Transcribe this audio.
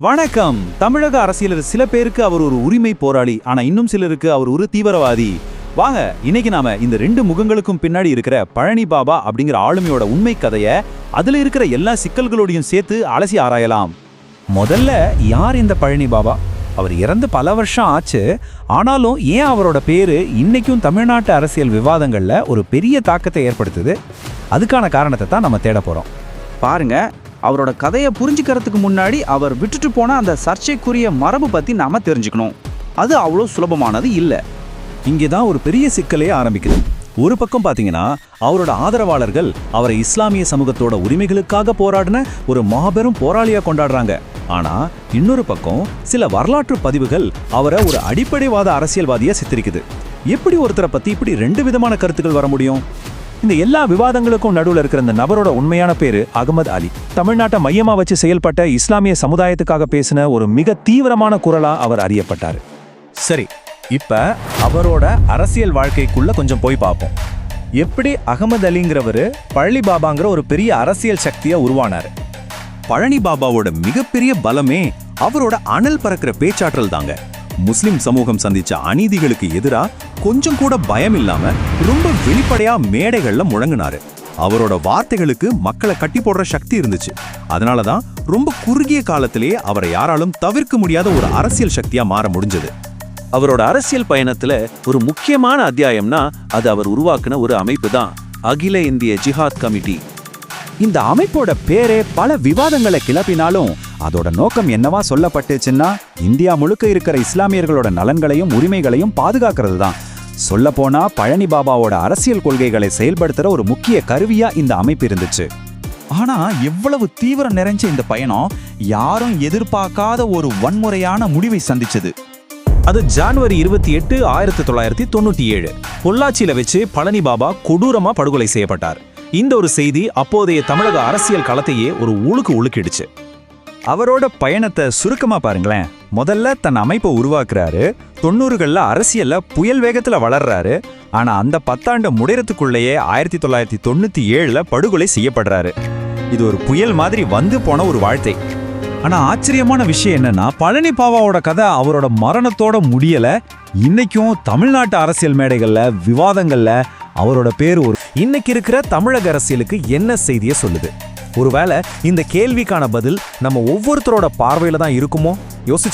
வணக்கம். தமிழக அரசியலர் சில பேருக்கு அவர் ஒரு உரிமை போராளி, ஆனா இன்னும் சிலருக்கு அவர் ஒரு தீவிரவாதி. வாங்க, இன்னைக்கு நாம இந்த ரெண்டு முகங்களுக்கும் பின்னாடி இருக்கிற பழனி பாபா அப்படிங்கிற ஆளுமையோட உண்மை கதைய, அதுல இருக்கிற எல்லா சிக்கல்களோடையும் சேர்த்து அலசி ஆராயலாம். முதல்ல, யார் இந்த பழனி பாபா? அவர் இறந்து பல வருஷம் ஆச்சு. ஆனாலும் ஏன் அவரோட பேரு இன்னைக்கும் தமிழ்நாட்டு அரசியல் விவாதங்கள்ல ஒரு பெரிய தாக்கத்தை ஏற்படுத்துது? அதுக்கான காரணத்தை தான் நம்ம தேட போறோம். பாருங்க, அவரோட கதையை புரிஞ்சுக்கிறதுக்கு முன்னாடி அவர் விட்டுட்டு போன அந்த சர்ச்சைக்குரிய மரபு பற்றி நாம தெரிஞ்சுக்கணும். அது அவ்வளோ சுலபமானது இல்லை. இங்கே தான் ஒரு பெரிய சிக்கலே ஆரம்பிக்குது. ஒரு பக்கம் பார்த்தீங்கன்னா, அவரோட ஆதரவாளர்கள் அவரை இஸ்லாமிய சமூகத்தோட உரிமைகளுக்காக போராடின ஒரு மாபெரும் போராளியா கொண்டாடுறாங்க. ஆனா இன்னொரு பக்கம் சில வரலாற்று பதிவுகள் அவரை ஒரு அடிப்படைவாத அரசியல்வாதியா சித்தரிக்குது. எப்படி ஒருத்தரை பத்தி இப்படி ரெண்டு விதமான கருத்துக்கள் வர முடியும்? இந்த எல்லா விவாதங்களுக்கும் நடுவில் இருக்கிற இந்த நபரோட உண்மையான பேரு அகமது அலி. தமிழ்நாட்டை மையமா வச்சு செயல்பட்ட இஸ்லாமிய சமுதாயத்துக்காக பேசின ஒரு மிக தீவிரமான குரலா அவர் அறியப்பட்டாரு. சரி, இப்ப அவரோட அரசியல் வாழ்க்கைக்குள்ள கொஞ்சம் போய் பார்ப்போம். எப்படி அகமது அலிங்கிறவரு பழனி பாபாங்கிற ஒரு பெரிய அரசியல் சக்தியா உருவானாரு? பழனி பாபாவோட மிகப்பெரிய பலமே அவரோட அனல் பறக்கிற பேச்சாற்றல் தாங்க. முஸ்லிம் சமூகம் சந்திச்ச அநீதிகளுக்கு எதிரா கொஞ்சம் கூட பயம் இல்லாம ரொம்ப வெளிப்படையா மேடைகள்ல முழங்கினாரு. அவரோட வார்த்தைகளுக்கு மக்களை கட்டி போடுற சக்தி இருந்துச்சு. அதனாலதான் ரொம்ப குறுகிய காலத்திலேயே அவரை யாராலும் தவிர்க்க முடியாத ஒரு அரசியல் சக்தியா மாற முடிஞ்சது. அவரோட அரசியல் பயணத்துல ஒரு முக்கியமான அத்தியாயம்னா அது அவர் உருவாக்குன ஒரு அமைப்பு தான், அகில இந்திய ஜிஹாத் கமிட்டி. இந்த அமைப்போட பேரே பல விவாதங்களை கிளப்பினாலும் அதோட நோக்கம் என்னவா சொல்லப்பட்டுச்சுன்னா, இந்தியா முழுக்க இருக்கிற இஸ்லாமியர்களோட நலன்களையும் உரிமைகளையும் பாதுகாக்கிறது தான். சொல்ல போனா பழனி பாபாவோட அரசியல் கொள்கைகளை செயல்படுத்துற ஒரு முக்கிய கருவியா இந்த அமைப்பு இருந்துச்சு. ஆனா எவ்வளவு தீவிரம் நிறைஞ்ச இந்த பயணம் யாரும் எதிர்பார்க்காத ஒரு வன்முறையான முடிவை சந்திச்சது. அது ஜனவரி 28, 1997 பொள்ளாச்சியில வச்சு பழனி பாபா கொடூரமா படுகொலை செய்யப்பட்டார். இந்த ஒரு செய்தி அப்போதைய தமிழக அரசியல் களத்தையே ஒரு உழுக்கிடுச்சு. அவரோட பயணத்தை சுருக்கமா பாருங்களேன். முதல்ல தன் அமைப்பை உருவாக்குறாரு. 90கள்ல அரசியல்ல புயல் வேகத்துல வளர்றாரு. ஆனா அந்த 10 ஆண்டு முடியறதுக்குள்ளேயே 1997ல படுகொலை செய்யப்படுறாரு. இது ஒரு புயல் மாதிரி வந்து போன ஒரு வாழ்க்கை. ஆனா ஆச்சரியமான விஷயம் என்னன்னா, பழனி பாபாவோட கதை அவரோட மரணத்தோட முடியல. இன்னைக்கும் தமிழ்நாட்டு அரசியல் மேடைகள்ல விவாதங்கள்ல அவரோட பேர் ஒரு இன்னைக்கு இருக்கிற தமிழக அரசியலுக்கு என்ன செய்தியை சொல்லுது? ஒருவேளை இந்த கேள்விக்கான பதில் நம்ம ஒவ்வொருத்தரோட பார்வையில தான் இருக்குமோ? யோசிச்சு